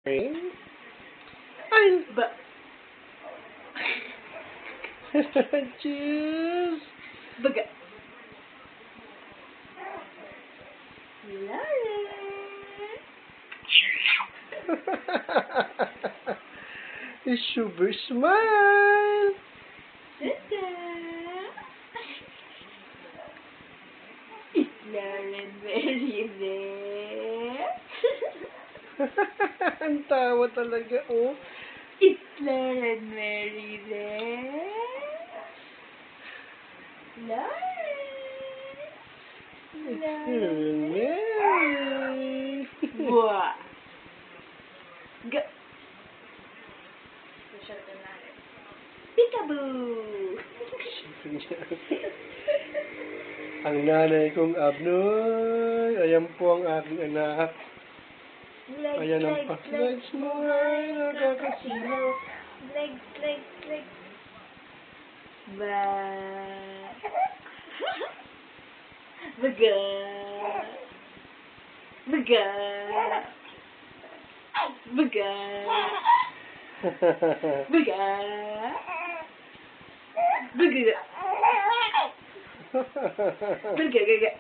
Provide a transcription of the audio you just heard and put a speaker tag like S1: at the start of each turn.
S1: Ay, ba? Cheers!
S2: Baga. Lauren!
S1: Super smile!
S2: Tata! Lauren very rare.
S1: Ang tawa talaga, oh.
S2: It's Lauren very rare. Lauren!
S1: Mary.
S2: Buah! Ga! Peekaboo!
S1: Ang nanay kong Abnoy. Ayan po ang aking anak. Ayan ang pa-legs mo ay nakakasino.
S2: Legs. Ba. Baga. Baga. Baga. Baga. Baga. Baga.